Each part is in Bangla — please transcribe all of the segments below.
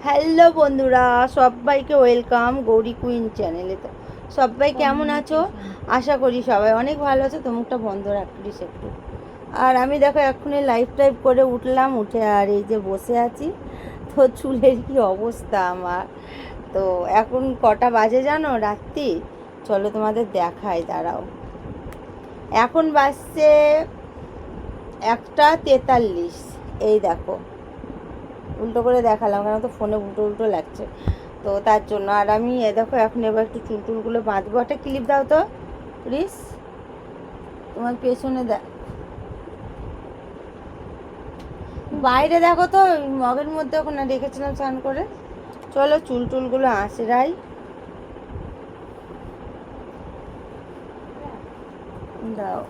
হ্যালো বন্ধুরা, সবাইকে ওয়েলকাম গৌরী কুইন চ্যানেলে। তো সবাই কেমন আছো? আশা করি সবাই অনেক ভালো আছো। তো মুখটা বন্ধ রাখিস একটু। আর আমি দেখো এক্ষুনি লাইভ টাইভ করে উঠলাম, উঠে আর এই যে বসে আছি। তো চুলের কি অবস্থা আমার! তো এখন কটা বাজে জানো? রাত্রি। চলো তোমাদের দেখাই, দাঁড়াও। এখন বাজছে 1:43। এই দেখো, উল্টো করে দেখালাম কেন, তো ফোনে উল্টো উল্টো লাগছে। তো তার জন্য আর আমি দেখো এখন এবার একটু চুল টুলগুলো বাঁধবো। একটা ক্লিপ দাও তো প্লিজ, তোমার পেছনে বাইরে দেখো তো, মগের মধ্যে ওখানে রেখেছিলাম স্নান করে। চলো চুল টুলগুলো আঁচড়াই। দাও,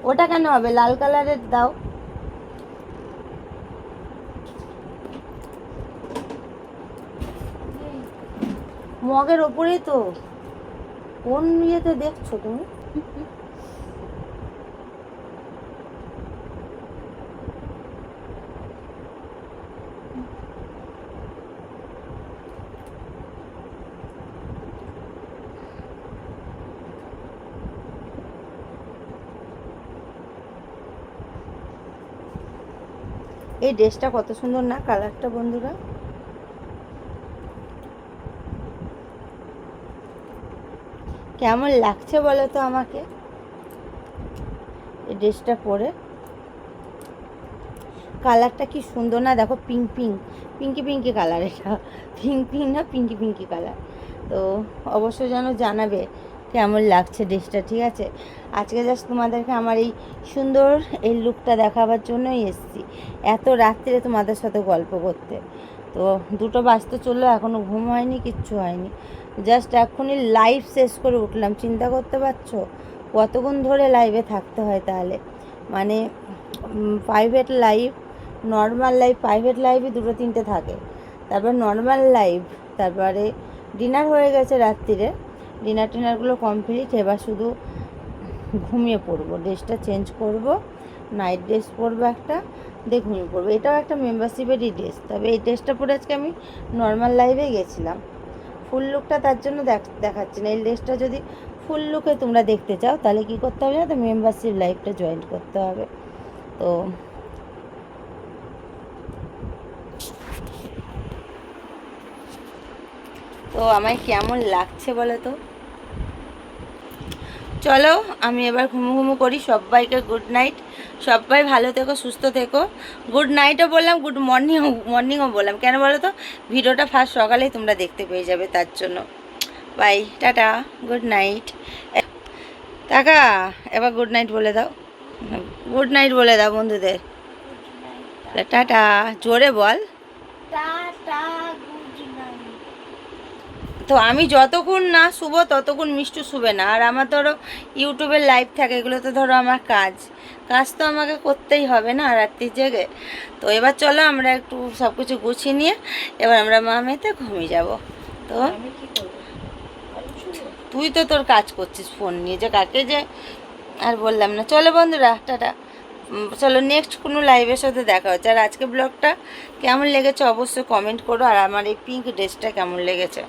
ওটা কেন হবে? লাল কালারের দাও। মগের ওপরেই তো। কোন ইয়েতে দেখছো তুমি? এই ড্রেসটা কত সুন্দর না কালারটা বন্ধুরা! কেমন লাগছে বলো তো আমাকে এই ড্রেসটা পরে? কালারটা কি সুন্দর না? দেখো, pink pink, pinky pinky colour. এটা পিঙ্ক পিঙ্ক না, পিঙ্কি পিঙ্কি কালার। তো অবশ্যই যেন জানাবে কেমন লাগছে ড্রেসটা, ঠিক আছে? আজকে জাস্ট তোমাদেরকে আমার এই সুন্দর এই লুকটা দেখাবার জন্যই এসেছি, এত রাত্রে তোমাদের সাথে গল্প করতে। তো 2টো বাজতে চললো, এখনও ঘুম হয়নি, কিচ্ছু হয়নি। জাস্ট এখনই লাইভ শেষ করে উঠলাম। চিন্তা করতে পারছো কতক্ষণ ধরে লাইভে থাকতে হয় তাহলে? মানে private live, normal live, private লাইভই 2-3টে থাকে, তারপর নর্মাল লাইভ, তারপরে ডিনার হয়ে গেছে রাত্রিরে। টিনারগুলো কমপ্লিট, এবার শুধু ঘুমিয়ে পড়বো। ড্রেসটা চেঞ্জ করব, নাইট ড্রেস পরবো একটা, দিয়ে ঘুমিয়ে পড়বো। এটাও একটা মেম্বারশিপেরই ড্রেস, তবে এই ড্রেসটা পরে আজকে আমি নর্মাল লাইভে গেছিলাম। ফুল লুকটা তার জন্য দেখাচ্ছি না। এই ড্রেসটা যদি ফুল লুকে তোমরা দেখতে চাও তাহলে কী করতে হবে না, তো মেম্বারশিপ লাইভটা জয়েন করতে হবে। তো তো আমায় কেমন লাগছে বলো তো? চলো আমি এবার ঘুমু করি। সবাইকে গুড নাইট। সবাই ভালো থেকো, সুস্থ থেকো। গুড নাইটও বললাম, গুড মর্নিংও বললাম। কেন বলো তো? ভিডিওটা ফার্স্ট সকালেই তোমরা দেখতে পেয়ে যাবে, তার জন্য। Bye, tata, good night. টাকা, এবার গুড নাইট বলে দাও। গুড নাইট বলে দাও বন্ধুদের। টাটা, জোরে বল। তো আমি যতক্ষণ না শুবো ততক্ষণ মিষ্টু শুবে না। আর আমার ধরো ইউটিউবের লাইভ থাকে, এগুলো তো ধরো আমার কাজ তো আমাকে করতেই হবে না রাত্রি জেগে। তো এবার চলো আমরা একটু সব কিছু গুছিয়ে নিয়ে এবার আমরা মা মেয়েতে ঘুমিয়ে যাব। তো তুই তো তোর কাজ করছিস ফোন নিয়ে, যে কাকে যে আর বললাম না। চলো বন্ধুরা, টাটা। চলো নেক্সট কোনো লাইভের সাথে দেখা হচ্ছে। আর আজকে ব্লগটা কেমন লেগেছে অবশ্যই কমেন্ট করো। আর আমার এই পিঙ্ক ড্রেসটা কেমন লেগেছে।